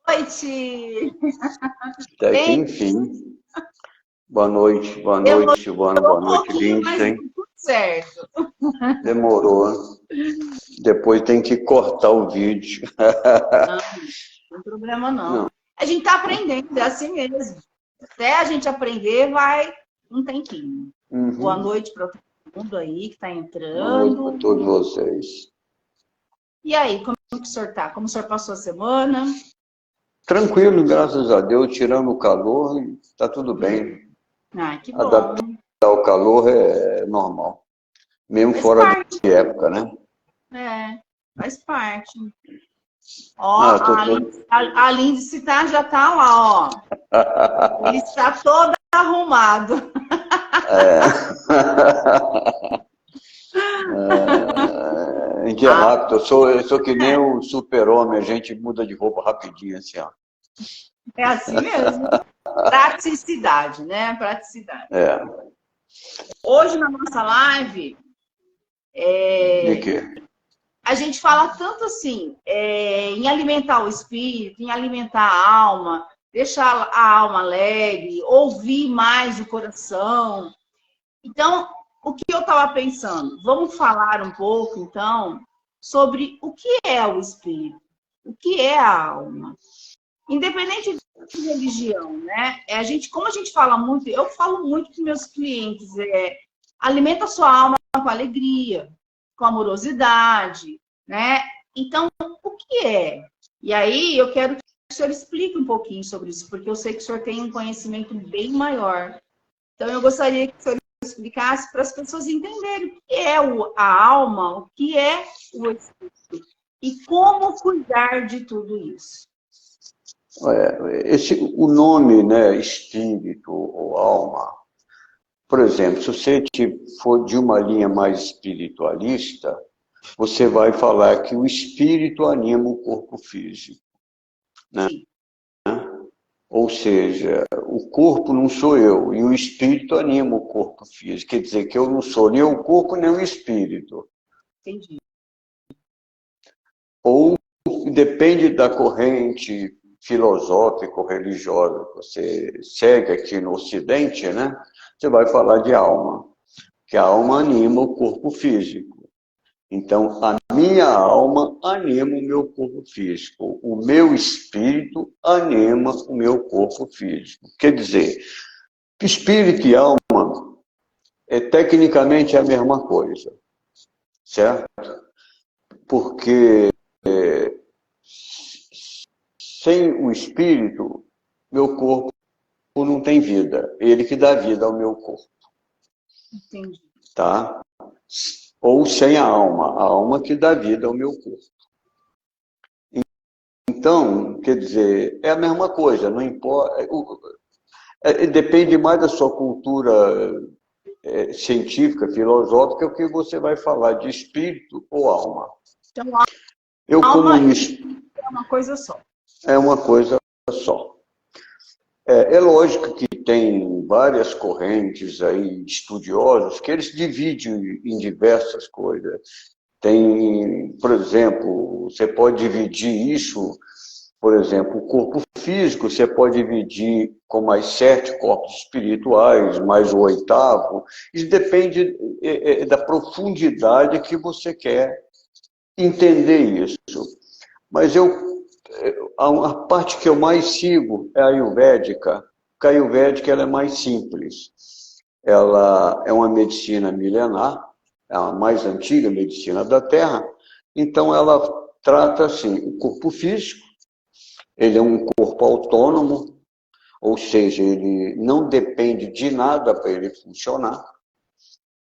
Noite! Até que Bem, enfim. Boa demorou noite, Silvana, um boa noite, pouquinho, mas Lindsay. deu tudo certo. Demorou. Depois tem que cortar o vídeo. Não, não tem problema Não. não. A gente está aprendendo, é assim mesmo. Até a gente aprender, vai um tempinho. Boa Uhum. noite para todo mundo aí que está Boa noite para entrando. todos vocês. E aí, como que o senhor está? Como o senhor passou a semana? Tranquilo, graças a Deus, tirando o calor, está tudo bem. Ah, que Adaptar bom. ao calor é normal, mesmo Faz fora parte, de época, né? faz parte. Ó, Ah, tô todo... a Lindsay já tá lá, ó. Ele está todo arrumado. A gente é Ah, rápido, eu sou que nem o super-homem, a gente muda de roupa rapidinho, assim, ó. é assim mesmo. Praticidade, né? Praticidade. É, Hoje na nossa live, de quê? a gente fala tanto assim, em alimentar o espírito, em alimentar a alma, deixar a alma alegre, ouvir mais o coração. Então, o que eu estava pensando? Vamos falar um pouco, então, sobre o que é o espírito, o que é a alma. Independente de religião, né? A gente, como a gente fala muito, eu falo muito para meus clientes, alimenta a sua alma com alegria, com amorosidade, né? Então, o que é? E aí eu quero que o senhor explique um pouquinho sobre isso, porque eu sei que o senhor tem um conhecimento bem maior. Então, eu gostaria que o senhor explicasse para as pessoas entenderem o que é a alma, o que é o espírito e como cuidar de tudo isso. O nome, né, espírito ou alma, por exemplo, se você for de uma linha mais espiritualista, você vai falar que o espírito anima o corpo físico, né? Sim. Ou seja, o corpo não sou eu, e o espírito anima o corpo físico. Quer dizer que eu não sou nem o corpo nem o espírito. Entendi. Ou depende da corrente filosófico-religiosa que você segue aqui no Ocidente, né? Você vai falar de alma, que a alma anima o corpo físico. Então, a minha alma anima o meu corpo físico, o meu espírito anima o meu corpo físico. Quer dizer, espírito e alma tecnicamente é a mesma coisa, certo? Porque sem o espírito, meu corpo não tem vida. Ele que dá vida ao meu corpo. Entendi. Tá? Ou sem a alma que dá vida ao meu corpo. Então, quer dizer, é a mesma coisa, não importa. Depende mais da sua cultura científica, filosófica, o que você vai falar de espírito ou alma. Então, Eu, como alma é uma coisa só. é uma coisa só. É lógico que tem várias correntes aí, estudiosos, que eles dividem em diversas coisas. Tem, por exemplo, você pode dividir isso, por exemplo, o corpo físico, você pode dividir com mais 7 corpos espirituais, mais o 8º. Isso depende da profundidade que você quer entender isso. Mas a parte que eu mais sigo é a Ayurvédica. A Ayurvédica ela é mais simples. Ela é uma medicina milenar, é a mais antiga medicina da Terra. Então, ela trata assim, o corpo físico, ele é um corpo autônomo, ou seja, ele não depende de nada para ele funcionar.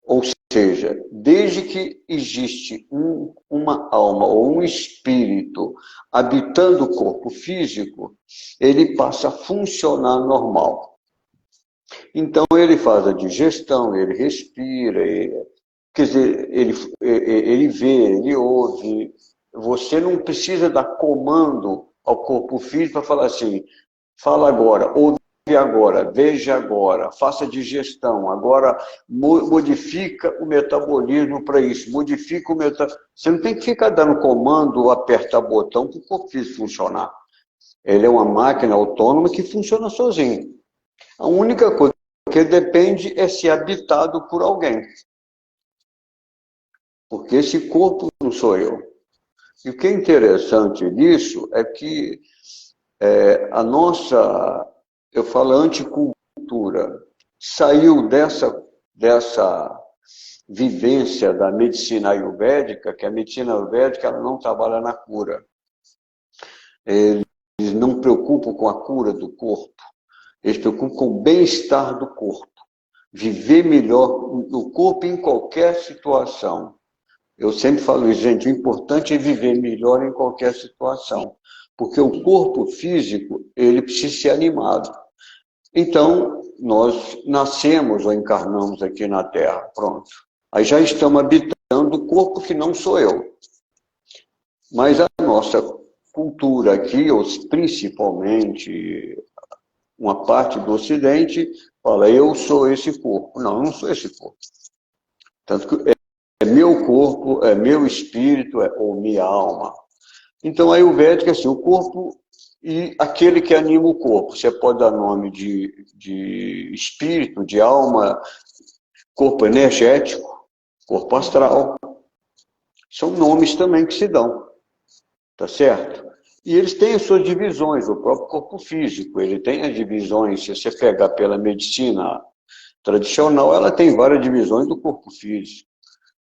Ou seja, desde que existe uma alma ou um espírito habitando o corpo físico, ele passa a funcionar normal. Então, ele faz a digestão, ele respira, quer dizer, ele vê, ele ouve. Você não precisa dar comando ao corpo físico para falar assim, fala agora, ouve agora, veja agora, faça digestão, agora modifica o metabolismo para isso, modifica o metabolismo. Você não tem que ficar dando comando ou apertar botão para o corpo físico funcionar. Ele é uma máquina autônoma que funciona sozinho. A única coisa que depende é ser habitado por alguém. Porque esse corpo não sou eu. E o que é interessante nisso é que a nossa, eu falo, anticultura, saiu dessa vivência da medicina ayurvédica, que a medicina ayurvédica ela não trabalha na cura. Eles não preocupam com a cura do corpo, eles se preocupam com o bem-estar do corpo. Viver melhor no corpo em qualquer situação. Eu sempre falo isso, gente, o importante é viver melhor em qualquer situação. Porque o corpo físico, ele precisa ser animado. Então, nós nascemos ou encarnamos aqui na Terra, pronto. Aí já estamos habitando o corpo que não sou eu. Mas a nossa cultura aqui, ou principalmente uma parte do Ocidente, fala, eu sou esse corpo. Não, eu não sou esse corpo. Tanto que é meu corpo, é meu espírito, ou minha alma. Então, a Ayurvédica é assim, o corpo e aquele que anima o corpo. Você pode dar nome de espírito, de alma, corpo energético, corpo astral. São nomes também que se dão, tá certo? E eles têm as suas divisões, o próprio corpo físico, ele tem as divisões, se você pegar pela medicina tradicional, ela tem várias divisões do corpo físico.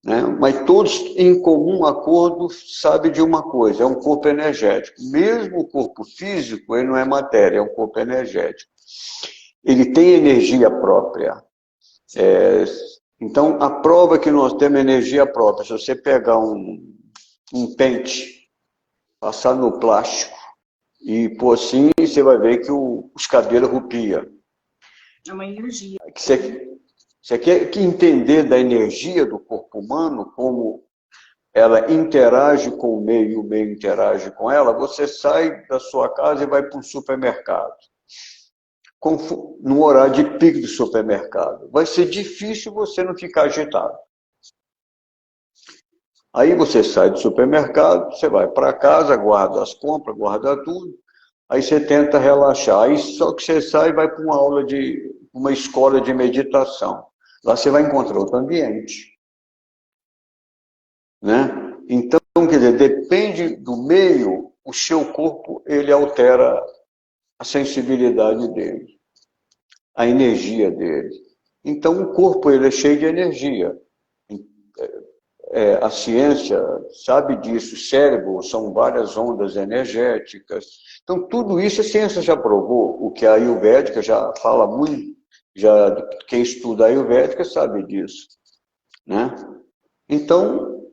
Né? Mas todos, em comum acordo, sabem de uma coisa, é um corpo energético. Mesmo o corpo físico, ele não é matéria, é um corpo energético. Ele tem energia própria. Então, a prova que nós temos energia própria, se você pegar um pente, passar no plástico e pôr assim, você vai ver que os cabelos rupiam. É uma energia. Você quer entender da energia do corpo humano, como ela interage com o meio e o meio interage com ela, você sai da sua casa e vai para um supermercado. No horário de pico do supermercado. Vai ser difícil você não ficar agitado. Aí você sai do supermercado, você vai para casa, guarda as compras, guarda tudo, aí você tenta relaxar. Aí só que você sai e vai para uma escola de meditação. Lá você vai encontrar outro ambiente. Né? Então, quer dizer, depende do meio, o seu corpo, ele altera a sensibilidade dele, a energia dele. Então, o corpo, ele é cheio de energia. A ciência sabe disso, o cérebro são várias ondas energéticas. Então, tudo isso a ciência já provou, o que a Ayurvédica já fala muito. Quem estuda a Ayurvédica sabe disso. Né? Então,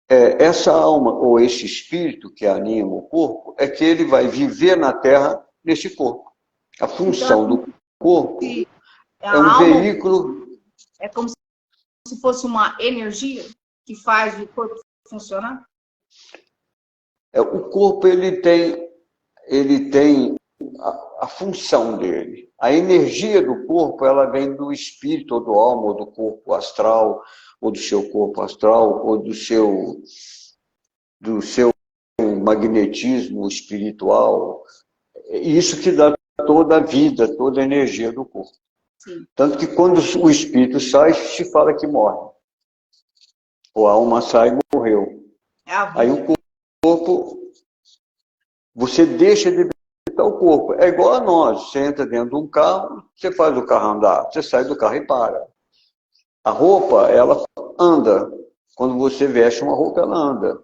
essa alma ou esse espírito que anima o corpo é que ele vai viver na Terra nesse corpo. A função do corpo é um veículo... É como se fosse uma energia que faz o corpo funcionar? O corpo ele tem a função dele. A energia do corpo, ela vem do espírito, ou do alma, ou do corpo astral, ou do seu corpo astral, ou do seu magnetismo espiritual. Isso que dá toda a vida, toda a energia do corpo. Sim. Tanto que quando o espírito sai, se fala que morre. Ou a alma sai e morreu. Aí o corpo, você deixa de o corpo. É igual a nós. Você entra dentro de um carro, você faz o carro andar. Você sai do carro e para. A roupa, ela anda. Quando você veste uma roupa, ela anda.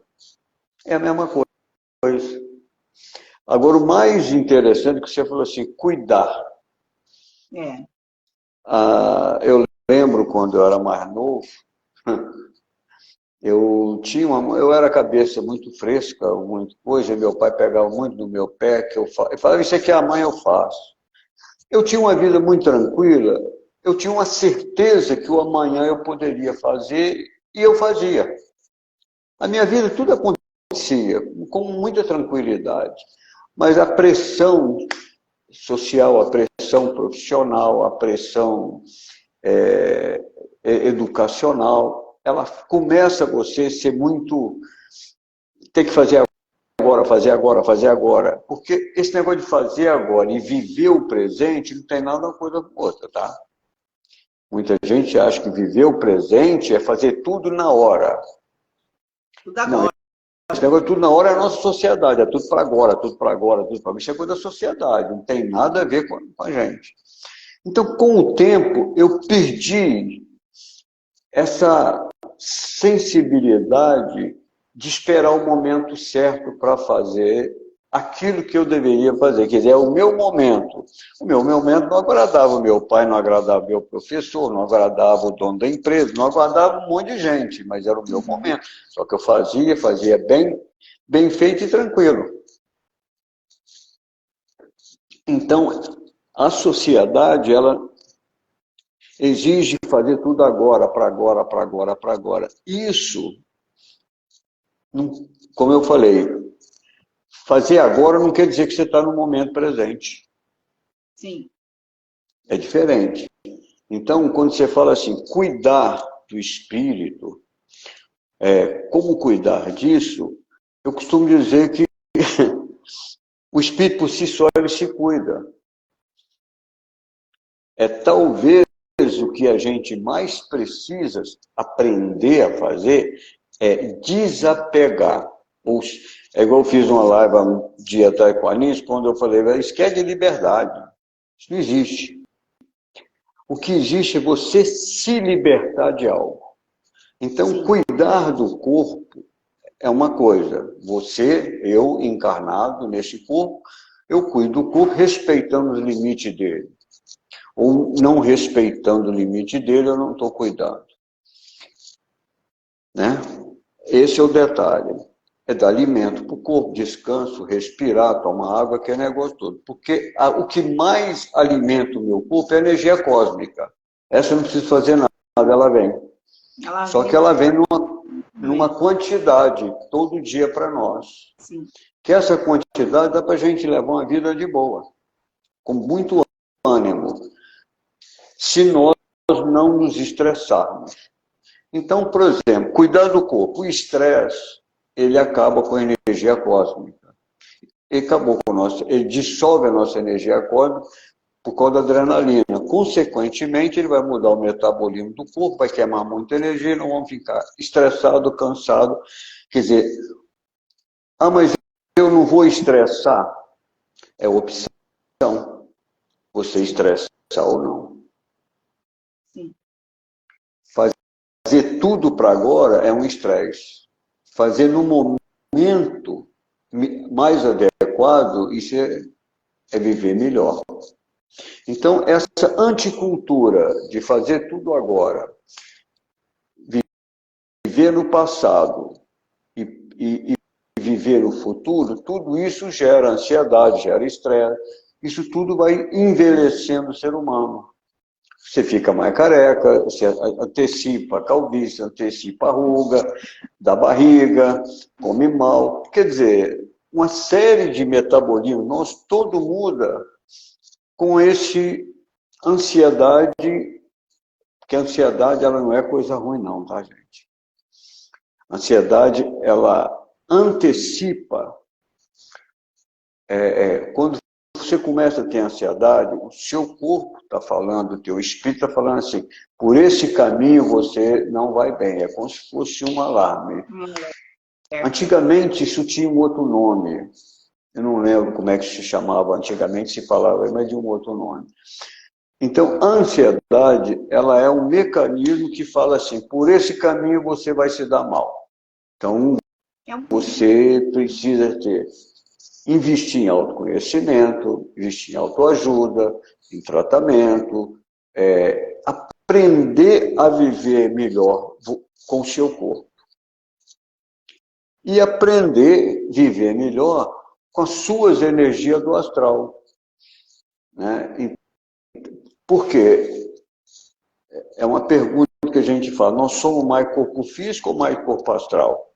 É a mesma coisa. Agora, o mais interessante é que você falou assim, cuidar. Eu lembro quando eu era mais novo, eu era cabeça muito fresca, muita coisa, e meu pai pegava muito no meu pé, eu falava, isso aqui amanhã eu faço. Eu tinha uma vida muito tranquila, eu tinha uma certeza que o amanhã eu poderia fazer, e eu fazia. A minha vida, tudo acontecia com muita tranquilidade, mas a pressão social, a pressão profissional, a pressão educacional, ela começa você a ser muito... Tem que fazer agora, fazer agora, fazer agora. Porque esse negócio de fazer agora e viver o presente não tem nada uma coisa com outra, tá? Muita gente acha que viver o presente é fazer tudo na hora. Tudo agora. Não, esse negócio de tudo na hora é a nossa sociedade, é tudo para agora, tudo para agora, tudo para... Isso é coisa da sociedade, não tem nada a ver com a gente. Então, com o tempo, eu perdi essa sensibilidade de esperar o momento certo para fazer aquilo que eu deveria fazer. Quer dizer, é o meu momento. O meu momento não agradava o meu pai, não agradava o meu professor, não agradava o dono da empresa, não agradava um monte de gente, mas era o meu momento. Só que eu fazia bem feito e tranquilo. Então, a sociedade, ela exige fazer tudo agora, para agora, para agora, para agora. Isso, como eu falei, fazer agora não quer dizer que você está no momento presente. Sim. É diferente. Então, quando você fala assim, cuidar do espírito, como cuidar disso, eu costumo dizer que o espírito por si só ele se cuida. É talvez o que a gente mais precisa aprender a fazer é desapegar. É igual eu fiz uma live um dia atrás com a Alice, quando eu falei, isso quer de liberdade. Isso não existe. O que existe é você se libertar de algo. Então, cuidar do corpo é uma coisa. Eu encarnado nesse corpo, eu cuido do corpo respeitando os limites dele. Ou não respeitando o limite dele, eu não estou cuidando. Né? Esse é o detalhe. É dar alimento para o corpo, descanso, respirar, tomar água, que é negócio todo. Porque o que mais alimenta o meu corpo é a energia cósmica. Essa eu não preciso fazer nada, ela vem. Só que ela vem numa quantidade, todo dia para nós. Sim. Que essa quantidade dá para a gente levar uma vida de boa, com muito ânimo, se nós não nos estressarmos. Então, por exemplo, cuidar do corpo. O estresse, ele acaba com a energia cósmica. Ele dissolve a nossa energia cósmica por causa da adrenalina. Consequentemente, ele vai mudar o metabolismo do corpo, vai queimar muita energia, não vão ficar estressados, cansados. Quer dizer, mas eu não vou estressar. É opção. Você estressar ou não. Sim. Fazer tudo para agora é um estresse. Fazer no momento mais adequado, isso é viver melhor. Então, essa anticultura de fazer tudo agora, viver no passado e viver no futuro, tudo isso gera ansiedade, gera estresse. Isso tudo vai envelhecendo o ser humano. Você fica mais careca, você antecipa a calvície, antecipa a ruga da barriga, come mal. Quer dizer, uma série de metabolismos, todo muda com esse ansiedade, porque a ansiedade ela não é coisa ruim não, tá, gente? A ansiedade, ela antecipa, quando você começa a ter ansiedade, o seu corpo está falando, o teu espírito está falando assim, por esse caminho você não vai bem, é como se fosse um alarme. Antigamente isso tinha um outro nome, eu não lembro como é que se chamava antigamente, se falava, mas de um outro nome. Então, a ansiedade, ela é um mecanismo que fala assim, por esse caminho você vai se dar mal. Então, você precisa investir em autoconhecimento, investir em autoajuda, em tratamento, aprender a viver melhor com o seu corpo. E aprender a viver melhor com as suas energias do astral. Né? Por quê? É uma pergunta que a gente fala, nós somos mais corpo físico ou mais corpo astral?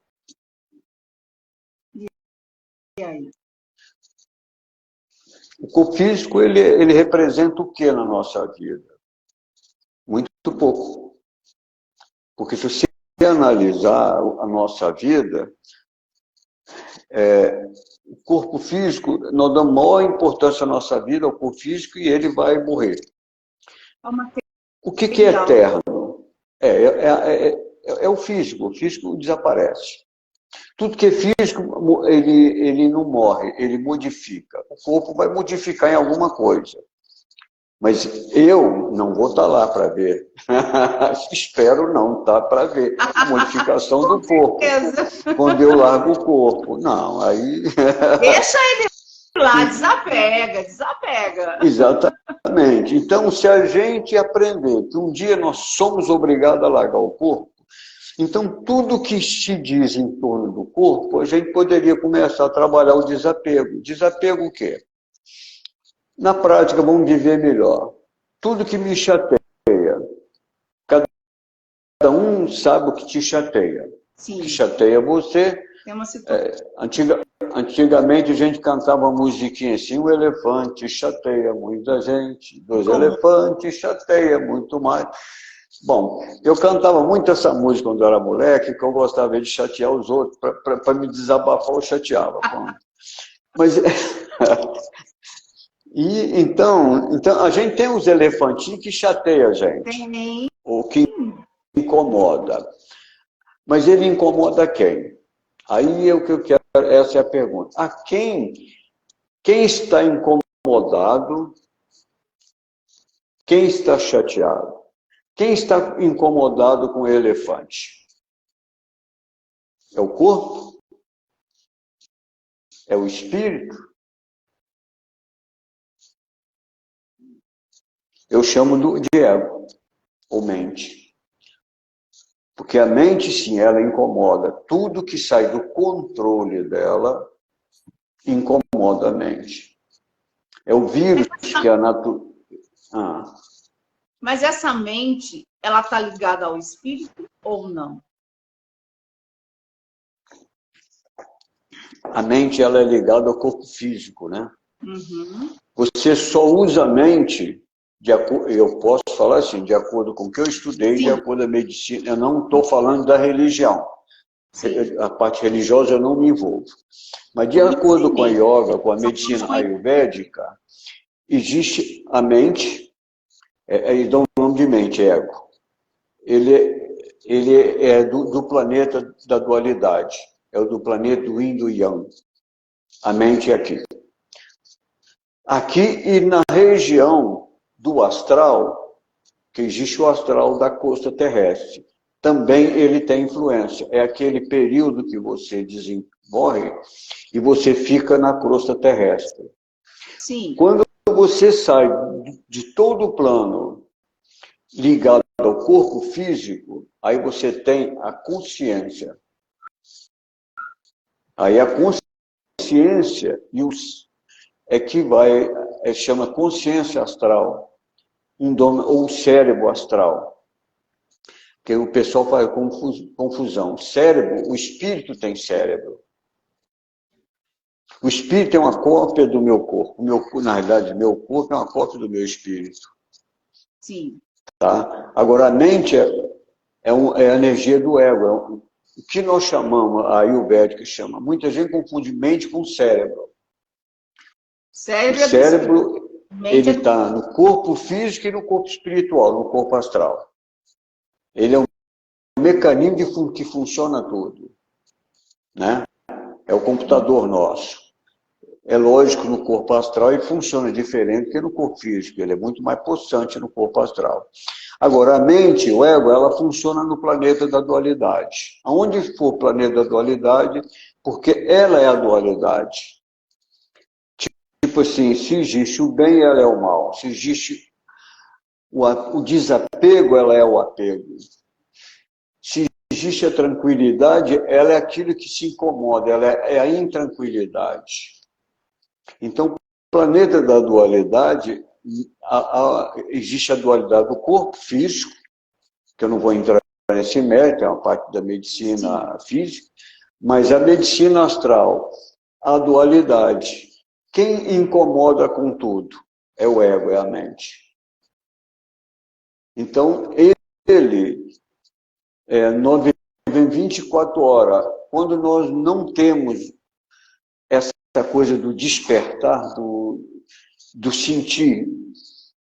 E aí? O corpo físico, ele representa o que na nossa vida? Muito pouco. Porque se você analisar a nossa vida, o corpo físico, nós damos maior importância à nossa vida, ao corpo físico, e ele vai morrer. O que é eterno? É o físico desaparece. Tudo que é físico, ele não morre, ele modifica. O corpo vai modificar em alguma coisa. Mas eu não vou estar lá para ver. Espero não estar para ver a modificação do corpo. Quando eu largo o corpo. Não, aí... Deixa ele lá, desapega. Exatamente. Então, se a gente aprender que um dia nós somos obrigados a largar o corpo, então tudo que se diz em torno do corpo, a gente poderia começar a trabalhar o desapego. Desapego o quê? Na prática, vamos viver melhor. Tudo que me chateia, cada um sabe o que te chateia. Sim. O que chateia você. Antigamente a gente cantava musiquinha assim, o elefante chateia muita gente, dois elefantes chateia muito mais. Bom, eu cantava muito essa música quando eu era moleque, que eu gostava de chatear os outros, para me desabafar eu chateava. Mas... E, então, a gente tem os elefantinhos que chateiam a gente, ou que incomoda. Mas ele incomoda quem? Aí é o que eu quero, essa é a pergunta. A quem está incomodado? Quem está chateado? Quem está incomodado com o elefante? É o corpo? É o espírito? Eu chamo de ego, ou mente. Porque a mente, sim, ela incomoda. Tudo que sai do controle dela incomoda a mente. É o vírus que a natureza... Mas essa mente, ela está ligada ao espírito ou não? A mente, ela é ligada ao corpo físico, né? Uhum. Você só usa a mente... Eu posso falar assim, de acordo com o que eu estudei, de acordo com a medicina, eu não estou falando da religião. Sim. A parte religiosa eu não me envolvo. Mas de acordo com a yoga, com a medicina ayurvédica, existe a mente, eles dão o nome de mente, ego. Ele é do planeta da dualidade, é o do planeta do Yin e do Yang. A mente é aqui. Aqui e na região do astral, que existe o astral da crosta terrestre. Também ele tem influência. É aquele período que você morre e você fica na crosta terrestre. Sim. Quando você sai de todo o plano ligado ao corpo físico, aí você tem a consciência. Aí a consciência é que chama consciência astral. Ou cérebro astral, que o pessoal faz confusão. Cérebro, o espírito tem cérebro. O espírito é uma cópia do meu corpo. Na realidade, meu corpo é uma cópia do meu espírito. Sim. Tá? Agora, a mente é a energia do ego. O que nós chamamos, a Ayurvédica chama, muita gente confunde mente com cérebro. Cérebro ele está no corpo físico e no corpo espiritual, no corpo astral. Ele é um mecanismo que funciona tudo. Né? É o computador nosso. É lógico, no corpo astral ele funciona diferente que no corpo físico. Ele é muito mais possante no corpo astral. Agora, a mente, o ego, ela funciona no planeta da dualidade. Aonde for o planeta da dualidade, porque ela é a dualidade. Tipo assim, se existe o bem, ela é o mal. Se existe o desapego, ela é o apego. Se existe a tranquilidade, ela é aquilo que se incomoda, ela é a intranquilidade. Então, o planeta da dualidade, existe a dualidade do corpo físico, que eu não vou entrar nesse mérito, é uma parte da medicina física, mas a medicina astral, a dualidade, Quem incomoda com tudo? É o ego, é a mente. Então, nós vivemos 24 horas. Quando nós não temos essa coisa do despertar, do sentir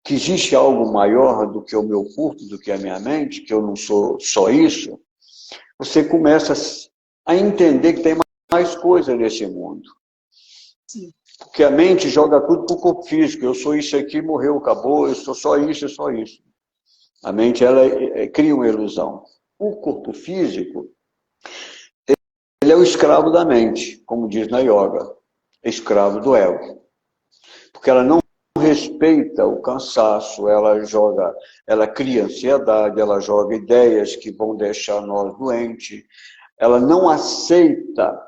que existe algo maior do que o meu corpo, do que a minha mente, que eu não sou só isso, você começa a entender que tem mais coisa nesse mundo. Sim. Porque a mente joga tudo para o corpo físico. Eu sou isso aqui, morreu, acabou, eu sou só isso, eu só isso. A mente, ela cria uma ilusão. O corpo físico, ele é o escravo da mente, como diz na yoga. É escravo do ego. Porque ela não respeita o cansaço, ela cria ansiedade, ela joga ideias que vão deixar nós doentes, ela não aceita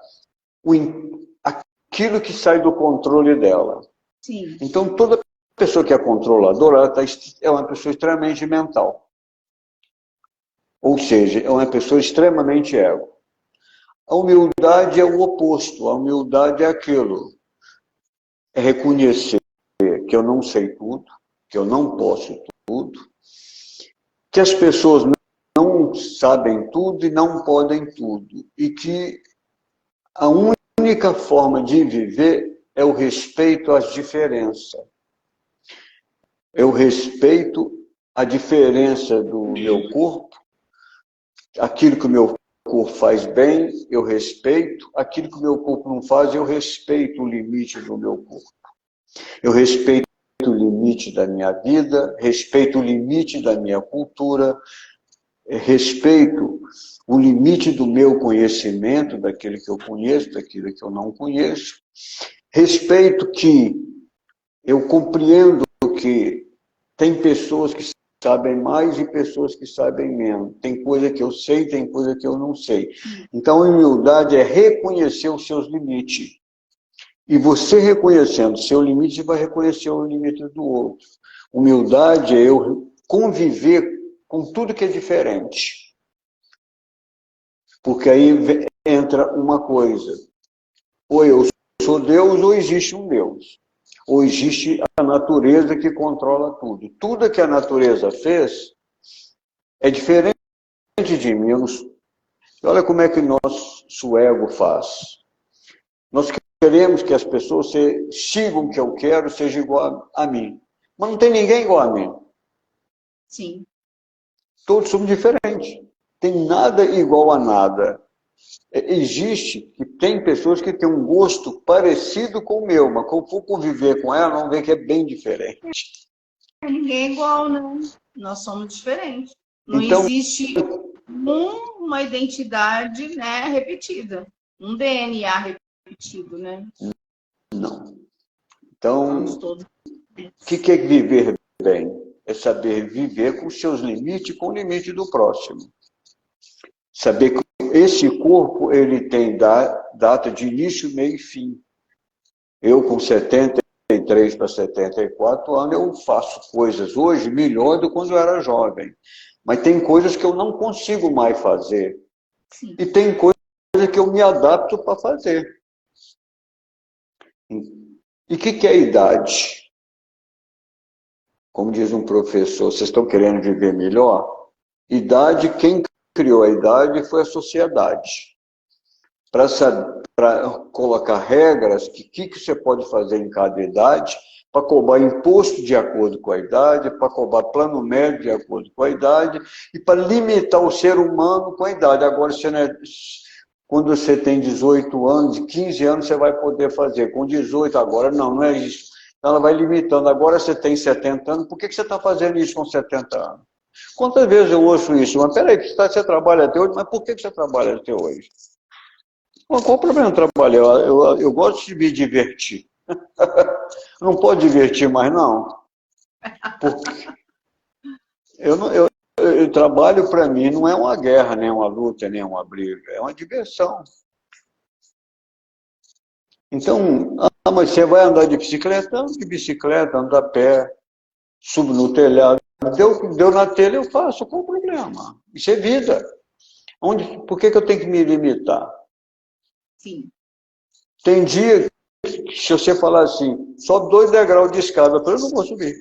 aquilo que sai do controle dela. Sim. Então, toda pessoa que é controladora, é uma pessoa extremamente mental. Ou seja, é uma pessoa extremamente ego. A humildade é o oposto, a humildade é aquilo, é reconhecer que eu não sei tudo, que eu não posso tudo, que as pessoas não sabem tudo e não podem tudo, e que a única forma de viver é o respeito às diferenças. Eu respeito a diferença do meu corpo, aquilo que o meu corpo faz bem, eu respeito, aquilo que o meu corpo não faz, eu respeito o limite do meu corpo. Eu respeito o limite da minha vida, respeito o limite da minha cultura, respeito o limite do meu conhecimento, daquilo que eu conheço, daquilo que eu não conheço. Respeito que eu compreendo que tem pessoas que sabem mais e pessoas que sabem menos. Tem coisa que eu sei, tem coisa que eu não sei. Então, a humildade é reconhecer os seus limites. E você reconhecendo o seu limite, você vai reconhecer o limite do outro. Humildade é eu conviver com tudo que é diferente. Porque aí entra uma coisa. Ou eu sou Deus, ou existe um Deus. Ou existe a natureza que controla tudo. Tudo que a natureza fez é diferente de mim. Olha como é que nosso ego faz. Nós queremos que as pessoas sigam o que eu quero, seja igual a mim. Mas não tem ninguém igual a mim. Sim. Todos somos diferentes. Tem nada igual a nada. Tem pessoas que têm um gosto parecido com o meu, mas quando eu for conviver com ela, vão ver que é bem diferente. Ninguém é igual, não. Nós somos diferentes. Não Então, existe uma identidade, né, repetida. Um DNA repetido, né? não. Então, todos. o que é viver bem? É saber viver com os seus limites e com o limite do próximo. Saber que esse corpo ele tem data de início, meio e fim. Eu, com 73 para 74 anos, eu faço coisas hoje melhor do que quando eu era jovem. Mas tem coisas que eu não consigo mais fazer. Sim. E tem coisas que eu me adapto para fazer. E o que é a idade? Como diz um professor, vocês estão querendo viver melhor? Idade, quem criou a idade foi a sociedade. Para colocar regras, que você pode fazer em cada idade, para cobrar imposto de acordo com a idade, para cobrar plano médio de acordo com a idade, e para limitar o ser humano com a idade. Agora, quando você tem 18 anos, 15 anos, você vai poder fazer. Com 18 agora, não é isso. Ela vai limitando. Agora você tem 70 anos, por que você está fazendo isso com 70 anos? Quantas vezes eu ouço isso? Mas peraí, você trabalha até hoje, mas por que você trabalha até hoje? Qual o problema de trabalhar? Eu gosto de me divertir. Não pode divertir mais, não. Porque eu trabalho, para mim, não é uma guerra, nem uma luta, nem uma briga. É uma diversão. Então, mas você vai andar de bicicleta? Ando de bicicleta, ando a pé, subo no telhado. Deu na telha, eu faço. Qual o problema? Isso é vida. Por que eu tenho que me limitar? Sim. Tem dia se você falar assim, sobe 2 degraus de escada, eu não vou subir.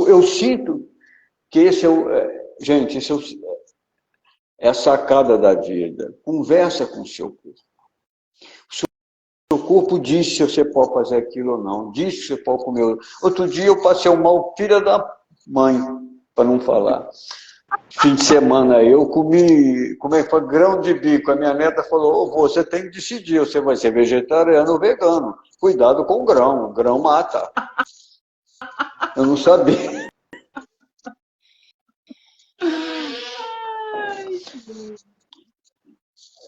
Eu sinto que esse é o... Gente, é a sacada da vida. Conversa com o seu corpo. O seu corpo diz se você pode fazer aquilo ou não. Diz se você pode comer. Outro dia eu passei um mal filha da mãe, para não falar. Fim de semana eu comi, como é que foi, grão de bico. A minha neta falou, oh, você tem que decidir, você vai ser vegetariano ou vegano. Cuidado com o grão mata. Eu não sabia.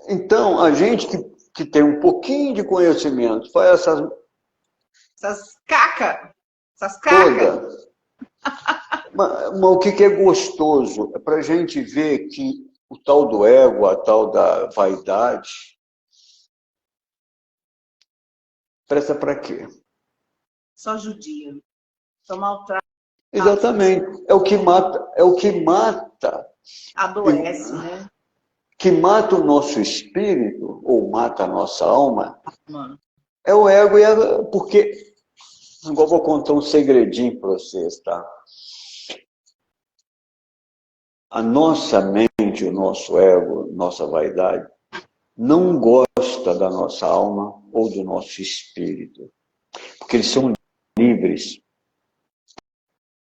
Então, a gente que tem um pouquinho de conhecimento, faz essas cacas. Toda. Mas o que é gostoso é para a gente ver que o tal do ego, a tal da vaidade, presta para quê? Só judia. Só maltrata. Exatamente. É o que mata. Adoece, né? Que mata o nosso espírito, ou mata a nossa alma, Mano. É o ego, porque... Agora vou contar um segredinho para vocês, tá? A nossa mente, o nosso ego, nossa vaidade, não gosta da nossa alma ou do nosso espírito. Porque eles são livres.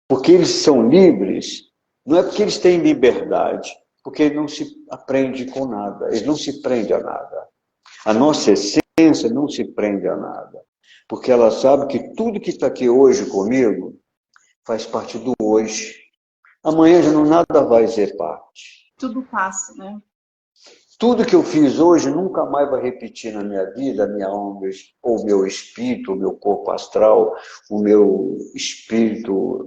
Porque eles são livres, não é porque eles têm liberdade, porque eles não se aprendem com nada, eles não se prendem a nada. A nossa essência não se prende a nada, porque ela sabe que tudo que está aqui hoje comigo faz parte do hoje. Amanhã já nada vai ser parte. Tudo passa, né? Tudo que eu fiz hoje nunca mais vai repetir na minha vida, a minha alma, ou o meu espírito, o meu corpo astral, o meu espírito,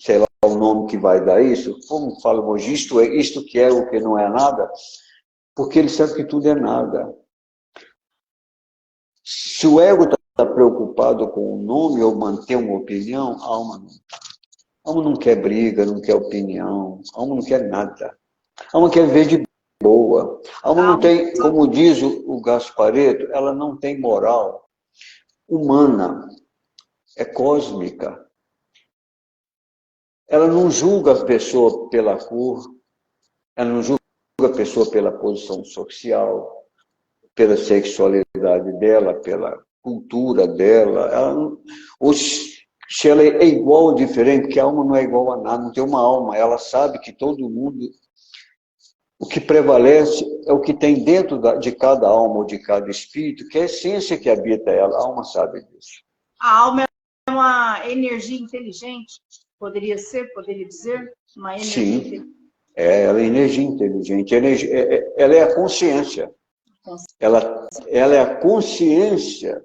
sei lá o nome que vai dar isso, como fala hoje, isto que é o que não é nada, porque ele sabe que tudo é nada. Se o ego está preocupado com o nome ou manter uma opinião, a alma não está. A alma não quer briga, não quer opinião, a alma não quer nada. A alma quer ver de boa. A alma não tem, como diz o Gasparetto, ela não tem moral humana, é cósmica. Ela não julga a pessoa pela cor, ela não julga a pessoa pela posição social, pela sexualidade dela, pela cultura dela. Ou se ela é igual ou diferente, porque a alma não é igual a nada, não tem uma alma. Ela sabe que todo mundo... O que prevalece é o que tem dentro de cada alma ou de cada espírito, que é a essência que habita ela. A alma sabe disso. A alma é uma energia inteligente? Poderia dizer? Uma energia Sim, inteligente. ela é energia inteligente. Ela é a consciência. Ela é a consciência,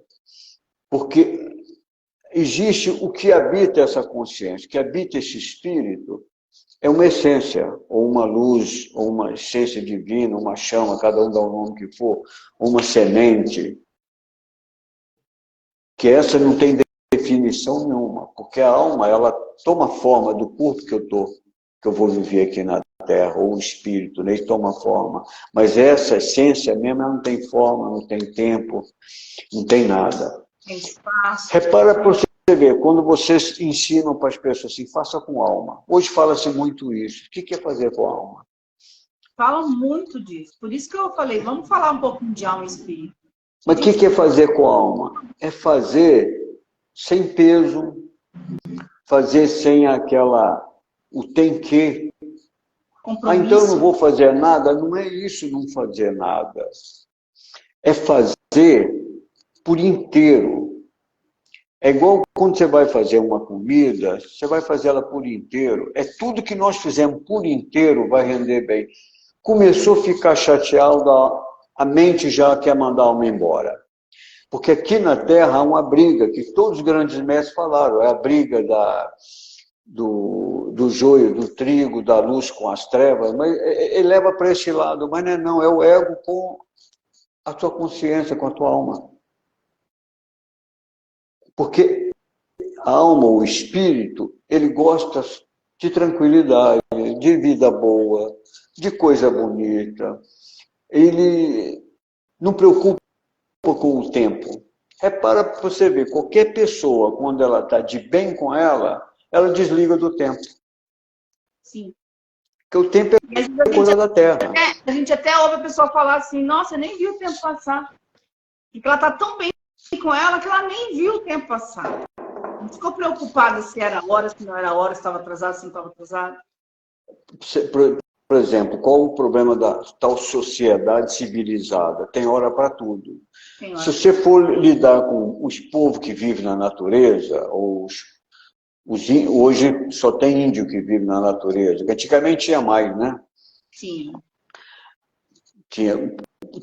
porque existe o que habita essa consciência, que habita esse espírito, é uma essência, ou uma luz, ou uma essência divina, uma chama, cada um dá o nome que for, uma semente, que essa não tem definição nenhuma, porque a alma, ela toma forma do corpo que eu vou viver aqui na Terra, ou o espírito, né? Ele toma forma, mas essa essência mesmo, ela não tem forma, não tem tempo, não tem nada. Tem espaço. Repara para você ver, quando vocês ensinam para as pessoas assim, faça com alma. Hoje fala-se muito isso. O que é fazer com a alma? Falam muito disso. Por isso que eu falei, vamos falar um pouquinho de alma e espírito. Mas o que é fazer com a alma? É fazer sem peso, fazer sem o tem que. Então eu não vou fazer nada. Não é isso, não fazer nada. É fazer por inteiro. É igual quando você vai fazer uma comida, você vai fazer ela por inteiro. É tudo que nós fizemos por inteiro vai render bem. Começou a ficar chateado, a mente já quer mandar a alma embora. Porque aqui na Terra há uma briga, que todos os grandes mestres falaram, é a briga do joio, do trigo, da luz com as trevas, mas ele leva para esse lado, mas não é o ego com a tua consciência, com a tua alma. Porque a alma, o espírito, ele gosta de tranquilidade, de vida boa, de coisa bonita, ele não preocupa com o tempo. Repara para você ver, qualquer pessoa, quando ela está de bem com ela desliga do tempo. Sim. Porque o tempo é coisa da terra. A gente até ouve a pessoa falar assim, nossa, eu nem vi o tempo passar. Porque ela está tão bem com ela que ela nem viu o tempo passar. Não ficou preocupada se era hora, se não era hora, se estava atrasado, se não estava atrasado. Por exemplo, qual o problema da tal sociedade civilizada? Tem hora para tudo. Se você for lidar com os povos que vivem na natureza, hoje só tem índio que vive na natureza, que antigamente tinha mais, né? Sim. Tinha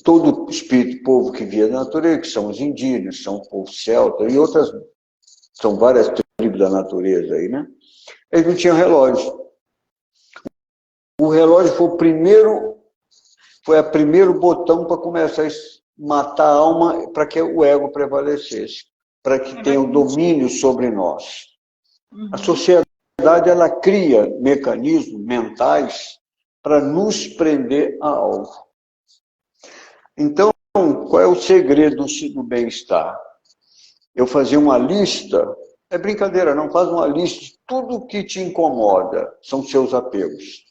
todo espírito, povo que via na natureza, que são os indígenas, são o povo celta, e outras, são várias tribos da natureza aí, né? Eles não tinham relógio. O relógio foi o primeiro botão para começar a matar a alma, para que o ego prevalecesse, para que tenha o domínio sobre nós. A sociedade, ela cria mecanismos mentais para nos prender a algo. Então, qual é o segredo do bem-estar? Eu fazia uma lista, é brincadeira, não faz uma lista de tudo que te incomoda, são seus apegos.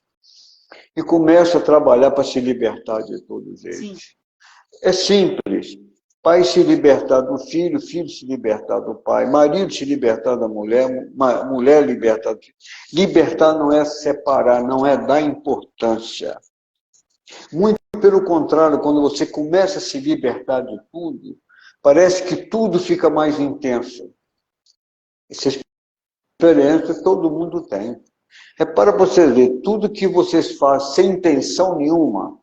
E começa a trabalhar para se libertar de todos eles. Sim. É simples. Pai se libertar do filho, filho se libertar do pai, marido se libertar da mulher, mulher libertar do filho. Libertar não é separar, não é dar importância. Muito pelo contrário, quando você começa a se libertar de tudo, parece que tudo fica mais intenso. Essa experiência todo mundo tem. Para você ver, tudo que vocês fazem sem intenção nenhuma,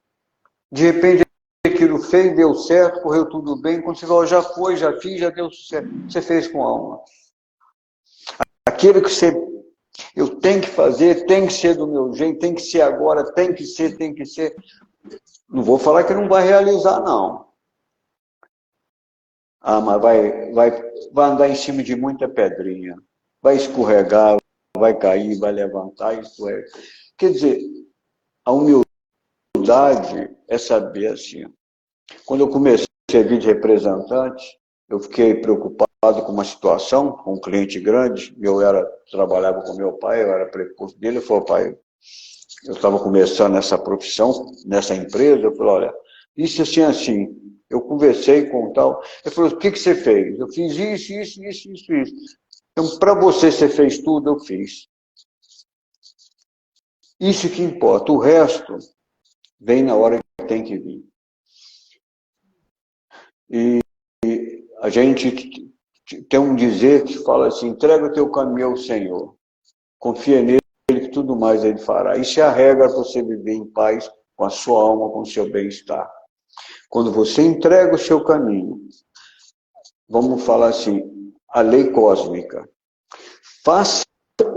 de repente aquilo fez, deu certo, correu tudo bem, quando você fala, já foi, já fiz, já deu certo, você fez com alma. Aquilo que eu tenho que fazer, tem que ser do meu jeito, tem que ser agora, tem que ser. Não vou falar que não vai realizar, não. Ah, mas vai andar em cima de muita pedrinha, vai escorregar, vai cair, vai levantar, isso é. Quer dizer, a humildade é saber assim. Quando eu comecei a servir de representante, eu fiquei preocupado com uma situação, com um cliente grande, trabalhava com meu pai, eu era preposto dele, eu falei, pai, eu estava começando essa profissão, nessa empresa, eu falei, olha, isso assim, eu conversei com tal, ele falou, o que você fez? Eu fiz isso. Então, para você fez tudo, eu fiz. Isso que importa, o resto vem na hora que tem que vir. E a gente tem um dizer que fala assim, entrega o teu caminho ao Senhor, confia nele que tudo mais ele fará. Isso é a regra para você viver em paz com a sua alma, com o seu bem-estar. Quando você entrega o seu caminho, vamos falar assim, a lei cósmica, faça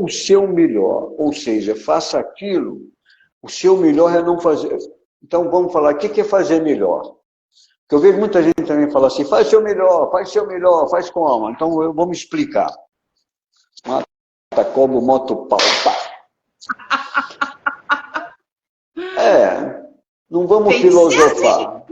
o seu melhor, ou seja, faça aquilo, o seu melhor é não fazer. Então vamos falar, o que é fazer melhor? Porque eu vejo muita gente também falar assim, faz seu melhor, faz com alma. Então vamos explicar. Mata, como, moto, pau, pá. Não vamos filosofar.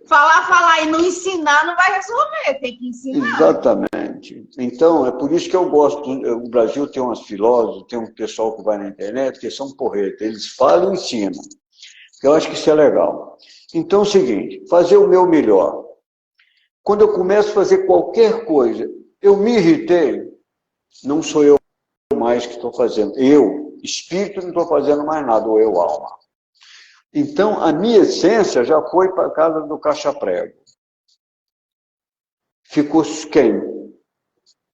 Falar e não ensinar não vai resolver, tem que ensinar. Exatamente. Então, é por isso que eu gosto. O Brasil tem umas filósofos, tem um pessoal que vai na internet, que são porretas. Eles falam e ensinam. Eu acho que isso é legal. Então, é o seguinte, fazer o meu melhor. Quando eu começo a fazer qualquer coisa, eu me irritei, não sou eu mais que estou fazendo. Eu, espírito, não estou fazendo mais nada, ou eu, alma. Então, a minha essência já foi para a casa do caixa-prego. Ficou quem?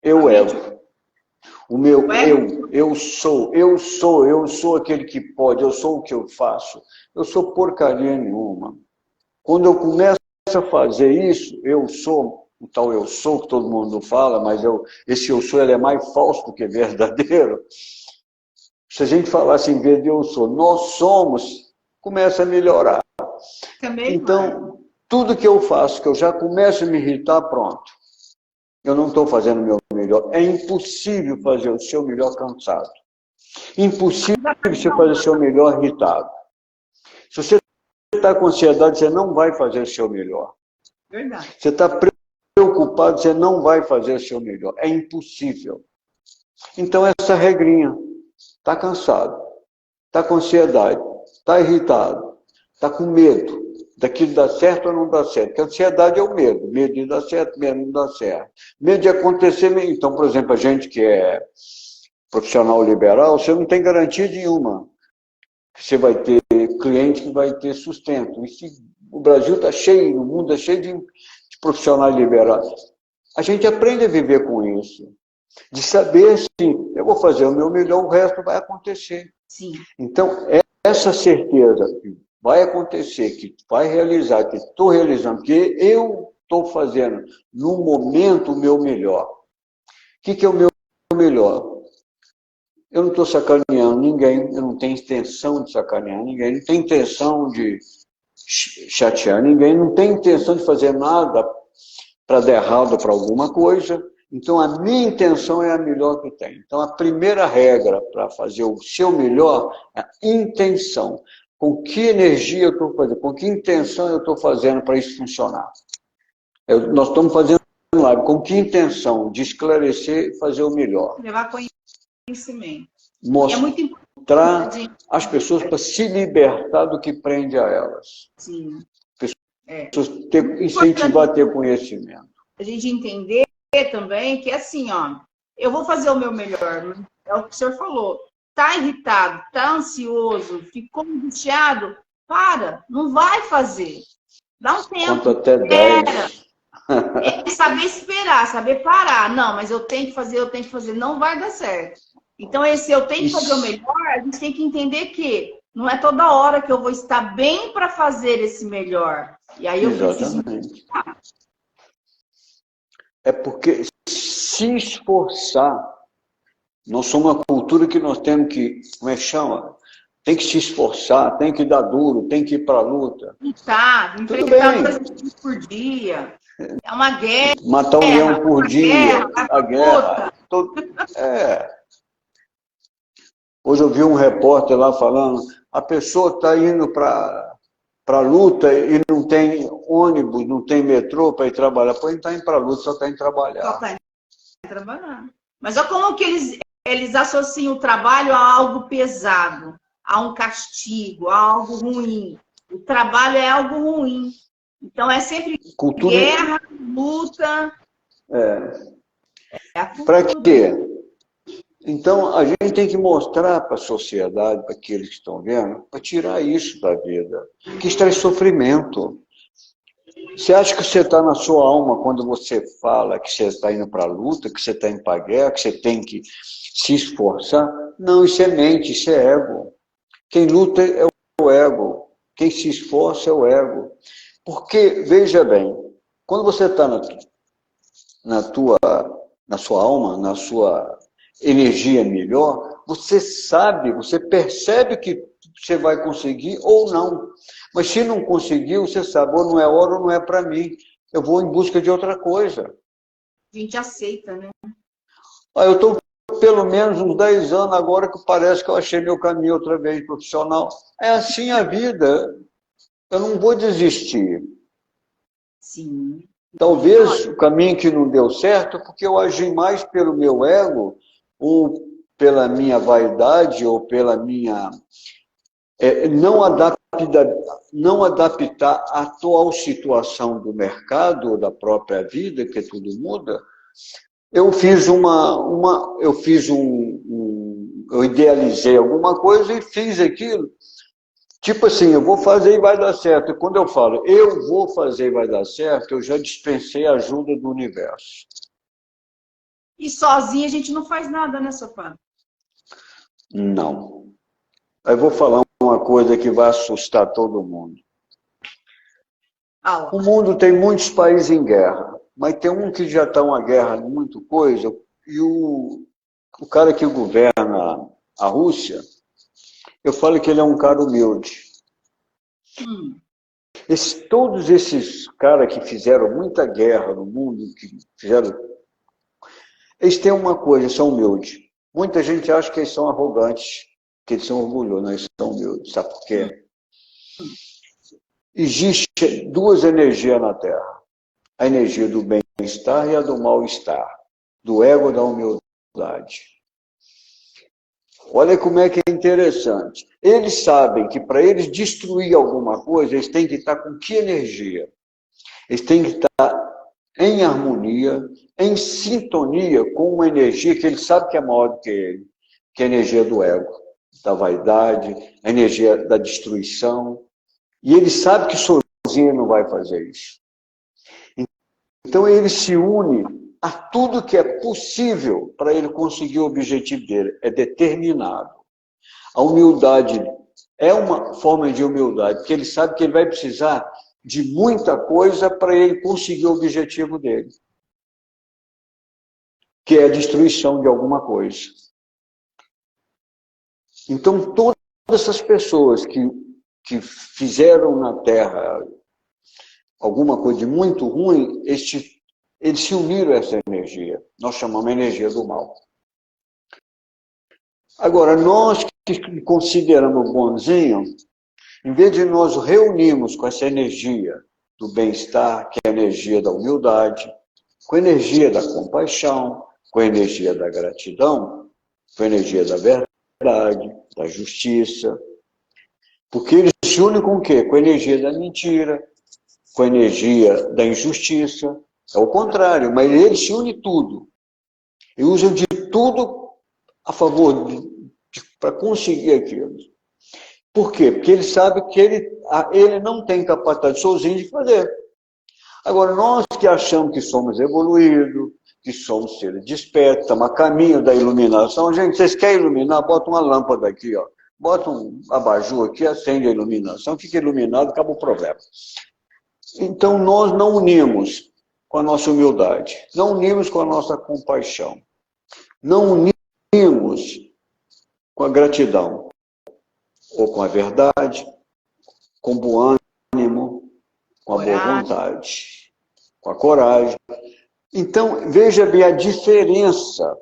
Eu, ego. O meu eu sou aquele que pode, eu sou o que eu faço. Eu sou porcaria nenhuma. Quando eu começo a fazer isso, eu sou, o tal eu sou que todo mundo fala, mas esse eu sou ele é mais falso do que verdadeiro. Se a gente falasse em vez de eu sou, nós somos, começa a melhorar. Também então, tudo que eu faço, que eu já começo a me irritar, pronto. Eu não estou fazendo o meu melhor. É impossível fazer o seu melhor cansado. Impossível você fazer o seu melhor irritado. Se você está com ansiedade, você não vai fazer o seu melhor. Verdade. Você está preocupado, você não vai fazer o seu melhor. É impossível. Então, essa regrinha, está cansado, está com ansiedade, está irritado, está com medo daquilo dar certo ou não dar certo. Porque a ansiedade é o medo. Medo de dar certo, medo de não dar certo. Medo de acontecer. Então, por exemplo, a gente que é profissional liberal, você não tem garantia nenhuma. Você vai ter cliente que vai ter sustento. O Brasil está cheio, o mundo está cheio de profissionais liberais. A gente aprende a viver com isso. De saber, sim, eu vou fazer o meu melhor, o resto vai acontecer. Sim. Então, essa certeza que vai acontecer, que vai realizar, que estou realizando, que eu estou fazendo no momento o meu melhor. O que é o meu melhor? Eu não estou sacaneando ninguém, eu não tenho intenção de sacanear ninguém, não tenho intenção de chatear ninguém, não tenho intenção de fazer nada para dar errado para alguma coisa. Então, a minha intenção é a melhor que tem. Então, a primeira regra para fazer o seu melhor é a intenção. Com que energia eu estou fazendo? Com que intenção eu estou fazendo para isso funcionar? Nós estamos fazendo live. Com que intenção? De esclarecer e fazer o melhor. Levar conhecimento. Mostrar é muito importante as pessoas para se libertar do que prende a elas. Sim. Pessoas incentivar a ter conhecimento. A gente entender também que assim, ó, eu vou fazer o meu melhor, é o que o senhor falou. Tá irritado, tá ansioso, ficou angustiado, não vai fazer. Dá um tempo. Conta até 10. É saber esperar, saber parar. Não, mas eu tenho que fazer, não vai dar certo. Então, esse eu tenho que fazer o melhor, a gente tem que entender que não é toda hora que eu vou estar bem para fazer esse melhor. E aí eu preciso... É porque se esforçar, nós somos uma cultura que nós temos que, como é que chama? Tem que se esforçar, tem que dar duro, tem que ir para a luta. Enfrentar 2 vezes por dia. É uma guerra. Matar 1 leão por dia. A guerra. Hoje eu vi um repórter lá falando, a pessoa está indo para a luta e não tem ônibus, não tem metrô para ir trabalhar. Pô, ele está indo para a luta, só está indo trabalhar. Só está indo trabalhar. Mas olha como que eles associam o trabalho a algo pesado, a um castigo, a algo ruim. O trabalho é algo ruim. Então é sempre guerra, luta. Para quê? Então, a gente tem que mostrar para a sociedade, para aqueles que estão vendo, para tirar isso da vida, que isso traz sofrimento. Você acha que você está na sua alma quando você fala que você está indo para a luta, que você está indo para a guerra, que você tem que se esforçar? Não, isso é mente, isso é ego. Quem luta é o ego. Quem se esforça é o ego. Porque, veja bem, quando você está na sua alma, na sua energia melhor, você sabe, você percebe que você vai conseguir ou não. Mas se não conseguir, você sabe, ou não é hora ou não é para mim. Eu vou em busca de outra coisa. A gente aceita, né? Eu estou pelo menos uns 10 anos agora que parece que eu achei meu caminho outra vez profissional. É assim a vida. Eu não vou desistir. Sim. Talvez o caminho que não deu certo porque eu agi mais pelo meu ego, ou pela minha vaidade, ou pela minha... não adaptar à atual situação do mercado, ou da própria vida, que tudo muda. Eu fiz eu idealizei alguma coisa e fiz aquilo. Tipo assim, eu vou fazer e vai dar certo. E quando eu falo, eu vou fazer e vai dar certo, eu já dispensei a ajuda do universo. E sozinho a gente não faz nada, né, Sofá? Não. Aí vou falar uma coisa que vai assustar todo mundo. O mundo tem muitos países em guerra, mas tem um que já está uma guerra de muita coisa, e o cara que governa a Rússia, eu falo que ele é um cara humilde. Todos esses caras que fizeram muita guerra no mundo, eles têm uma coisa, eles são humildes. Muita gente acha que eles são arrogantes, que eles são orgulhosos, não, eles são humildes. Sabe por quê? Existem duas energias na Terra. A energia do bem-estar e a do mal-estar. Do ego e da humildade. Olha como é que é interessante. Eles sabem que para eles destruir alguma coisa, eles têm que estar com que energia? Eles têm que estar em harmonia, em sintonia com uma energia que ele sabe que é maior do que ele, que é a energia do ego, da vaidade, a energia da destruição. E ele sabe que sozinho não vai fazer isso. Então ele se une a tudo que é possível para ele conseguir o objetivo dele. É determinado. A humildade é uma forma de humildade, porque ele sabe que ele vai precisar de muita coisa para ele conseguir o objetivo dele, que é a destruição de alguma coisa. Então, todas essas pessoas que fizeram na Terra alguma coisa de muito ruim, eles se uniram a essa energia. Nós chamamos de energia do mal. Agora, nós que consideramos bonzinho, em vez de nós reunirmos com essa energia do bem-estar, que é a energia da humildade, com a energia da compaixão, com a energia da gratidão, com a energia da verdade, da justiça, porque eles se unem com o quê? Com a energia da mentira, com a energia da injustiça. É o contrário, mas eles se unem tudo. E usam de tudo a favor para conseguir aquilo. Por quê? Porque ele sabe que ele não tem capacidade sozinho de fazer. Agora, nós que achamos que somos evoluídos, que somos seres despertos, estamos a caminho da iluminação. Gente, vocês querem iluminar? Bota uma lâmpada aqui, ó. Bota um abajur aqui, acende a iluminação, fica iluminado, acaba o problema. Então, nós não unimos com a nossa humildade, não unimos com a nossa compaixão, não unimos com a gratidão, ou com a verdade, com o bom ânimo, com a boa vontade, com a coragem. Então, veja bem, a diferença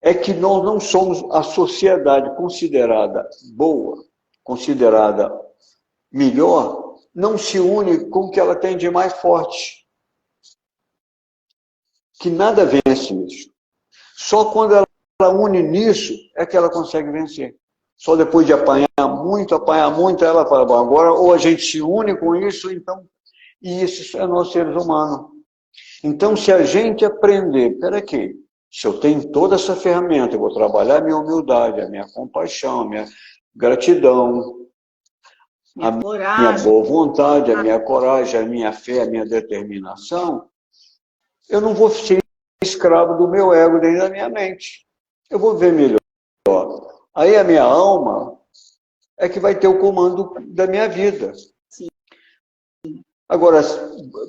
é que nós não somos a sociedade considerada boa, considerada melhor, não se une com o que ela tem de mais forte. Que nada vence isso. Só quando ela une nisso é que ela consegue vencer. Só depois de apanhar muito, ela fala, bom, agora ou a gente se une com isso, então, e isso é nós seres humanos. Então, se a gente aprender, peraí, se eu tenho toda essa ferramenta, eu vou trabalhar a minha humildade, a minha compaixão, a minha gratidão, a minha boa vontade, a minha coragem, a minha fé, a minha determinação, eu não vou ser escravo do meu ego nem da minha mente. Eu vou ver melhor. Aí a minha alma é que vai ter o comando da minha vida. Sim. Agora,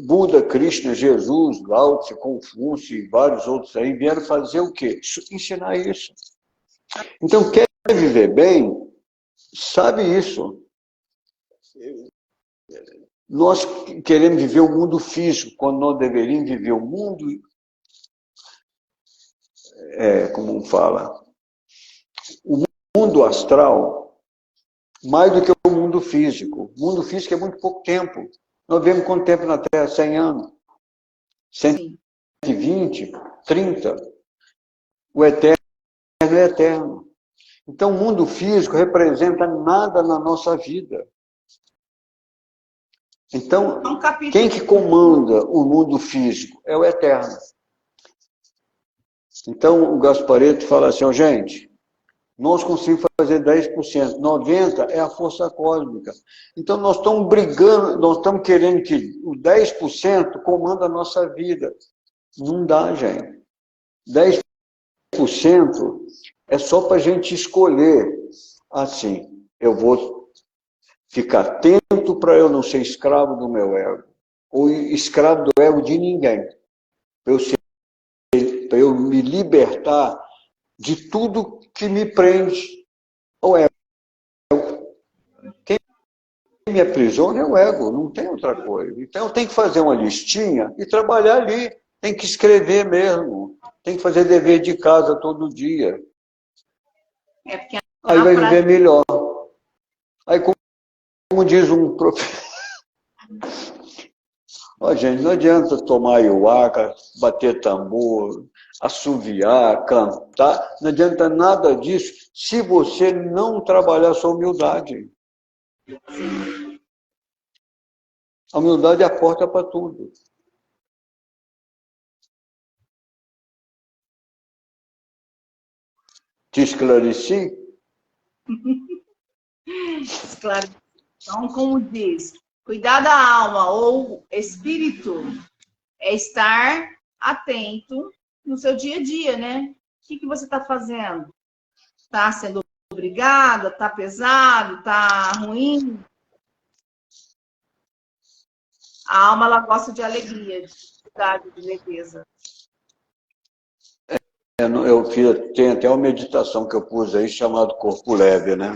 Buda, Krishna, Jesus, Lao Tse, Confúcio e vários outros aí vieram fazer o quê? Ensinar isso. Então, quer viver bem, sabe isso. Nós queremos viver o mundo físico, quando nós deveríamos viver o mundo, como fala, o mundo astral, mais do que o mundo físico. O mundo físico é muito pouco tempo. Nós vivemos quanto tempo na Terra? 100 anos? 120? 30? O eterno é eterno. Então, o mundo físico representa nada na nossa vida. Então, quem que comanda o mundo físico? É o eterno. Então, o Gasparetto fala assim, gente, nós conseguimos fazer 10%, 90% é a força cósmica. Então, nós estamos brigando, nós estamos querendo que o 10% comanda a nossa vida. Não dá, gente. 10% é só para a gente escolher. Assim, eu vou ficar atento para eu não ser escravo do meu ego, ou escravo do ego de ninguém. Para eu me libertar de tudo que me prende ao ego. Quem me aprisiona é o ego, não tem outra coisa. Então, eu tenho que fazer uma listinha e trabalhar ali. Tem que escrever mesmo. Tem que fazer dever de casa todo dia. Aí vai viver melhor. Aí, diz um professor, ó, gente, não adianta tomar ayahuasca, bater tambor, assoviar, cantar, não adianta nada disso se você não trabalhar sua humildade. A humildade é a porta para tudo. Te esclareci? Claro. Então, como diz, cuidar da alma ou espírito é estar atento no seu dia a dia, né? O que você está fazendo? Está sendo obrigado? Está pesado? Está ruim? A alma, ela gosta de alegria, de leveza. Tem até uma meditação que eu pus aí, chamada Corpo Leve, né?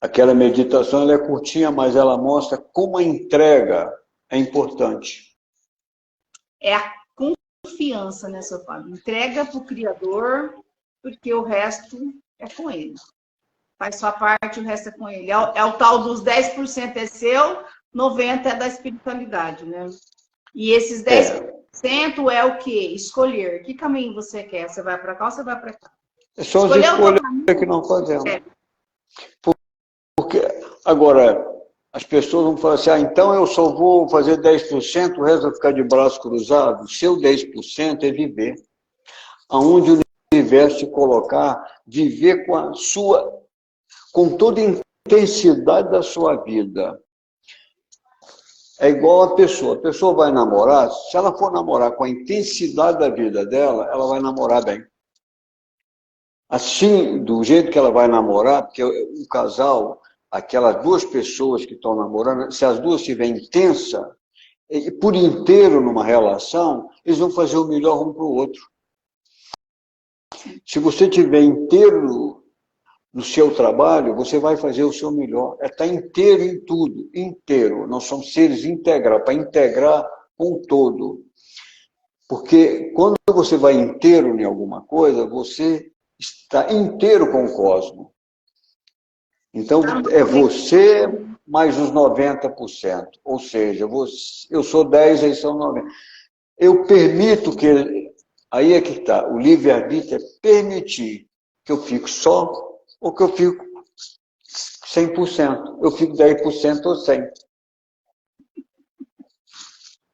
Aquela meditação, ela é curtinha, mas ela mostra como a entrega é importante. É a confiança, né, seu Fábio? Entrega para o Criador, porque o resto é com ele. Faz sua parte, o resto é com ele. É o tal dos 10% é seu, 90% é da espiritualidade, né? E esses 10% é o quê? Escolher. Que caminho você quer? Você vai para cá ou você vai para cá? São as escolhas que não fazemos. Porque, agora, as pessoas vão falar assim, então eu só vou fazer 10%, o resto vai ficar de braço cruzado. O seu 10% é viver. Aonde o universo te colocar, viver com toda a intensidade da sua vida. É igual a pessoa vai namorar, se ela for namorar com a intensidade da vida dela, ela vai namorar bem. Assim, do jeito que ela vai namorar, porque um casal, aquelas duas pessoas que estão namorando, se as duas estiverem intensas, por inteiro numa relação, eles vão fazer o melhor um para o outro. Se você estiver inteiro no seu trabalho, você vai fazer o seu melhor. É estar inteiro em tudo, inteiro. Nós somos seres integrais, para integrar com o todo. Porque quando você vai inteiro em alguma coisa, você está inteiro com o cosmos. Então, é você mais os 90%. Ou seja, eu sou 10, eles são 90%. Eu permito que... Aí é que está. O livre-arbítrio é permitir que eu fique só ou que eu fico 100%. Eu fico 10% ou 100%.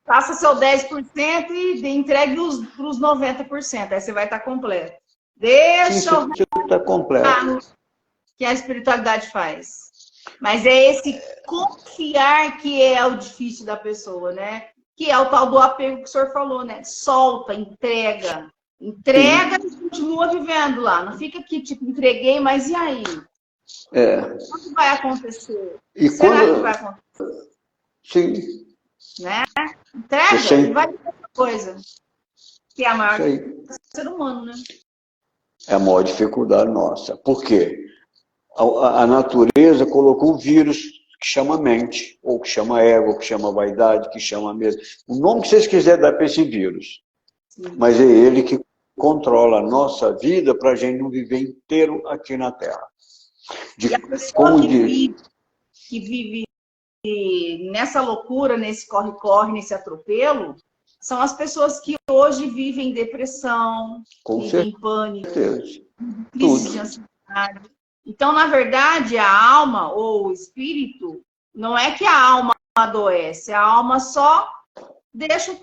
Faça seu 10% e entregue para os 90%. Aí você vai estar completo. Deixa eu estar completo. Que a espiritualidade faz. Mas é esse confiar que é o difícil da pessoa, né? Que é o tal do apego que o senhor falou, né? Solta, entrega. Entrega e continua vivendo lá. Não fica aqui, tipo, entreguei, mas e aí? O que vai acontecer? Será que vai acontecer? Sim. Né? Entrega e vai ter outra coisa. Que é a maior do ser humano, né? É a maior dificuldade nossa. Por quê? A natureza colocou o vírus que chama mente, ou que chama ego, ou que chama vaidade, que chama medo. O nome que vocês quiserem dar para esse vírus. Sim. Mas é ele que controla a nossa vida para a gente não viver inteiro aqui na Terra. E a pessoa que vive nessa loucura, nesse corre-corre, nesse atropelo, são as pessoas que hoje vivem em depressão, vivem em pânico, crise de ansiedade. Então, na verdade, a alma ou o espírito, não é que a alma adoece, a alma só deixa o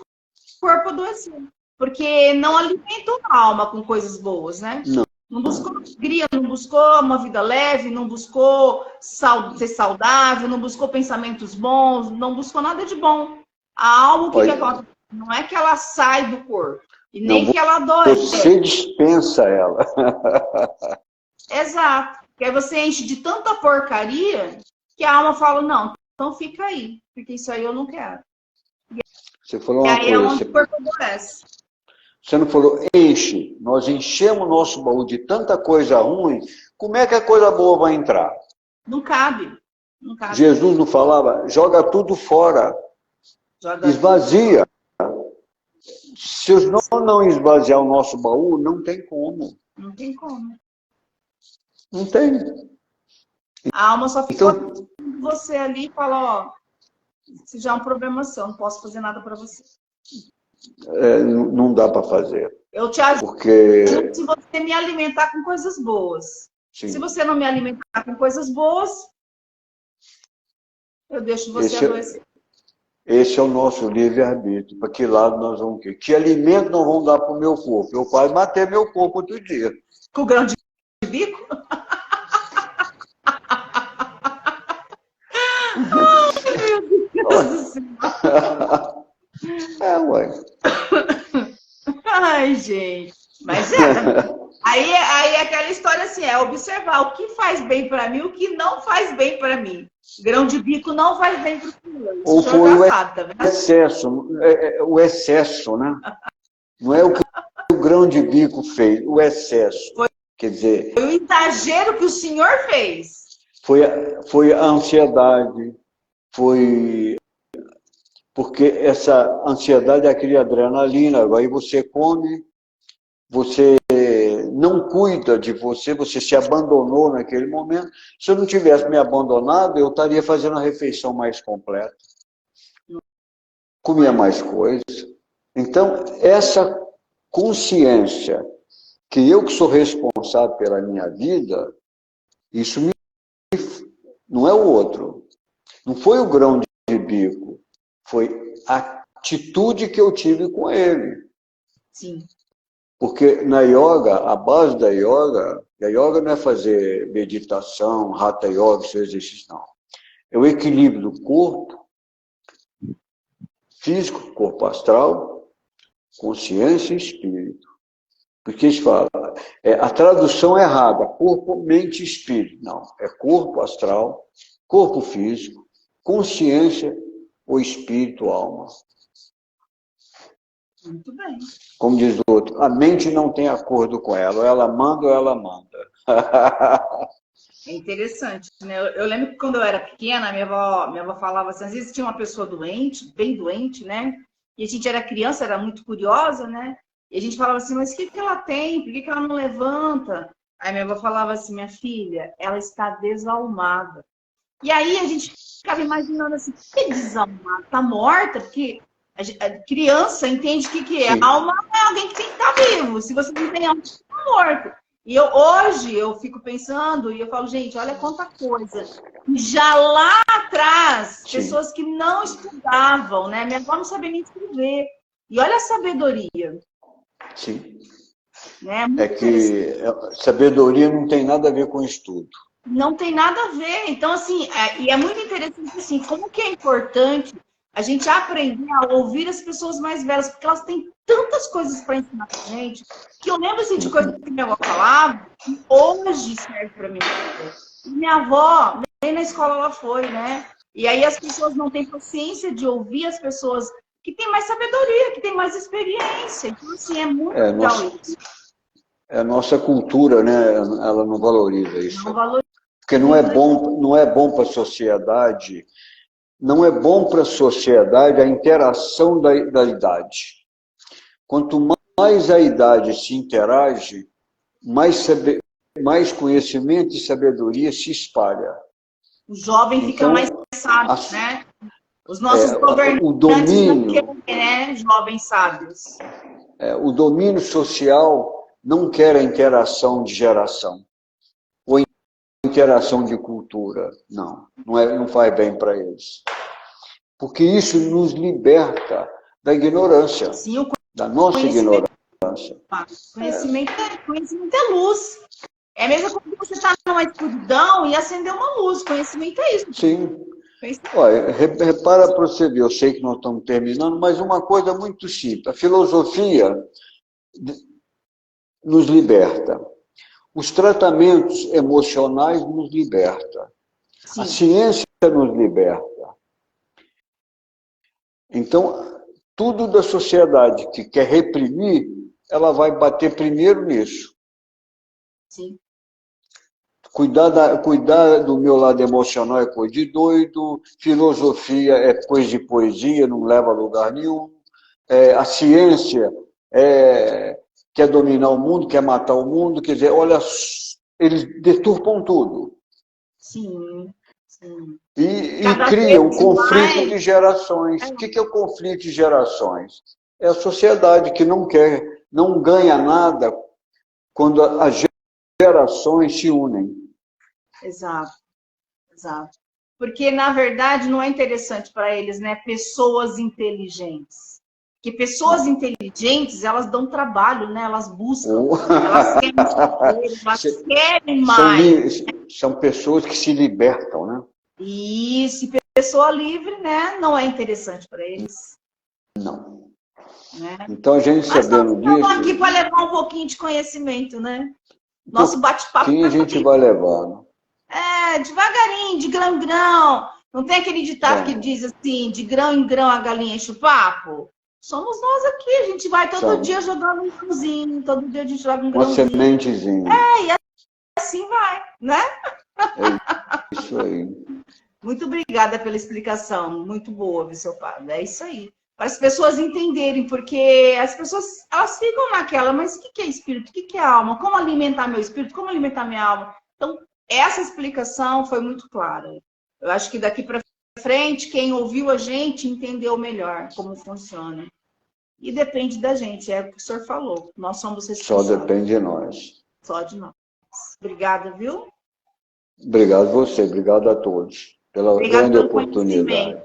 corpo adoecer. Porque não alimentou a alma com coisas boas, né? Não buscou alegria, não buscou uma vida leve, não buscou ser saudável, não buscou pensamentos bons, não buscou nada de bom. A alma, o que acontece? Não é que ela sai do corpo, e nem que ela adoece. Você dispensa ela. Exato. Porque aí você enche de tanta porcaria que a alma fala, não, então fica aí, porque isso aí eu não quero. Você falou uma coisa. É onde o corpo adoece. Você não falou, enche. Nós enchemos o nosso baú de tanta coisa ruim, como é que a coisa boa vai entrar? Não cabe. Não cabe. Jesus não falava, joga tudo fora. Esvazia. Se nós não esvaziar o nosso baú, não tem como. Não tem como. Não tem. A alma só ficou você ali e fala, ó, isso já é um problema seu, não posso fazer nada para você. Não dá para fazer. Eu te ajudo Porque... se você me alimentar com coisas boas. Sim. Se você não me alimentar com coisas boas, eu deixo você adoecer. Esse é o nosso livre-arbítrio. Para que lado nós vamos querer? Que alimento nós vamos dar para o meu corpo? Eu quase matei meu corpo outro dia. Com o grão de bico? Ai, meu Deus do céu. Ué. Ai, gente. Mas aí é aquela história assim, é observar o que faz bem para mim, o que não faz bem para mim. Grão de bico não faz bem para o senhor. Ou foi o excesso, né? Não é o que o grão de bico fez, o excesso. Quer dizer... Foi o exagero que o senhor fez. Foi a ansiedade, foi... Porque essa ansiedade é aquele adrenalina, aí você come, você não cuida de você, você se abandonou naquele momento. Se eu não tivesse me abandonado, eu estaria fazendo a refeição mais completa. Comia mais coisas. Então, essa consciência que eu que sou responsável pela minha vida, isso não é o outro. Não foi o grão de bico, foi a atitude que eu tive com ele. Sim. Porque na yoga, a base da yoga não é fazer meditação, hatha yoga, seu exercício, não. É o equilíbrio do corpo físico, corpo astral, consciência e espírito. Porque eles falam, a tradução é errada, corpo, mente e espírito. Não, é corpo astral, corpo físico, consciência ou espírito, alma. Muito bem. Como diz o outro, a mente não tem acordo com ela, ou ela manda ou ela manda. É interessante, né? Eu lembro que quando eu era pequena, minha avó falava assim, às vezes tinha uma pessoa doente, bem doente, né? E a gente era criança, era muito curiosa, né? E a gente falava assim, mas o que ela tem? Por que ela não levanta? Aí minha avó falava assim, minha filha, ela está desalmada. E aí a gente ficava imaginando assim, que desalmada? Está morta? Porque a criança entende o que é. Sim. A alma é alguém que tem que estar vivo. Se você não tem alma, você está morto. E hoje eu fico pensando e eu falo, gente, olha quanta coisa. Já lá atrás, Sim. pessoas que não estudavam, né? Minha avó não sabia nem escrever. E olha a sabedoria. Sim. Né? É que sabedoria não tem nada a ver com estudo. Não tem nada a ver. Então, assim, e é muito interessante, assim, como que é importante a gente aprender a ouvir as pessoas mais velhas, porque elas têm tantas coisas para ensinar pra gente, que eu lembro, assim, de coisas que minha avó falava, que hoje serve para mim. E minha avó, nem na escola ela foi, né? E aí as pessoas não têm paciência de ouvir as pessoas que têm mais sabedoria, que têm mais experiência. Então, assim, é muito legal isso. É a nossa cultura, né? Ela não valoriza isso. Não valoriza. Porque não é bom para a sociedade, não é bom para a sociedade a interação da idade. Quanto mais a idade se interage, mais conhecimento e sabedoria se espalha. O jovem fica então, mais sábio, né? Os nossos governantes o domínio, não querem, né? Jovens sábios. O domínio social não quer a interação de geração. Ou interação de cultura. Não faz bem para eles. Porque isso nos liberta da ignorância. Sim, da nossa ignorância. Conhecimento é luz. É a mesma coisa que você está numa escuridão e acender uma luz. Conhecimento é isso. Sim. Olha, repara para você ver, eu sei que nós estamos terminando, mas uma coisa muito simples. A filosofia nos liberta. Os tratamentos emocionais nos libertam. Sim. A ciência nos liberta. Então, tudo da sociedade que quer reprimir, ela vai bater primeiro nisso. Sim. Cuidar do meu lado emocional é coisa de doido, filosofia é coisa de poesia, não leva a lugar nenhum. A ciência quer dominar o mundo, quer matar o mundo, quer dizer, olha, eles deturpam tudo. Sim. E Cada cria um vez conflito mais. de gerações. O que é o conflito de gerações? É a sociedade que não ganha nada quando as gerações se unem. Exato, exato. Porque, na verdade, não é interessante para eles, né? Pessoas inteligentes. Porque pessoas inteligentes, elas dão trabalho, né? Elas buscam, elas querem saber, elas querem mais. São pessoas que se libertam, né? Isso, e pessoa livre, né? Não é interessante para eles. Não. Né? Então, a gente Mas sabendo estamos disso... aqui para levar um pouquinho de conhecimento, né? Nosso bate-papo quem a gente vai levar? Né? Devagarinho, de grão em grão. Não tem aquele ditado que diz assim, de grão em grão a galinha enche o papo? Somos nós aqui, a gente vai todo dia jogando um grãozinho, todo dia a gente joga um grãozinho. Uma sementezinha. E assim vai, né? É isso aí. Muito obrigada pela explicação, muito boa, viu, seu padre? É isso aí. Para as pessoas entenderem, porque as pessoas, elas ficam naquela, mas o que é espírito? O que é alma? Como alimentar meu espírito? Como alimentar minha alma? Então, essa explicação foi muito clara. Eu acho que daqui para frente, quem ouviu a gente entendeu melhor como funciona. E depende da gente, é o que o senhor falou. Nós somos responsáveis. Só depende de nós. Só de nós. Obrigada, viu? Obrigado a você, obrigado a todos pela grande oportunidade.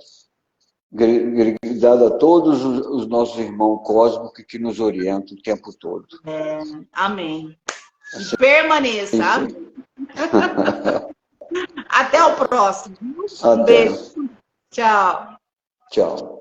Obrigado a todos os nossos irmãos cósmicos que nos orientam o tempo todo. Amém. E permaneça. Até o próximo. Um beijo. Tchau. Tchau.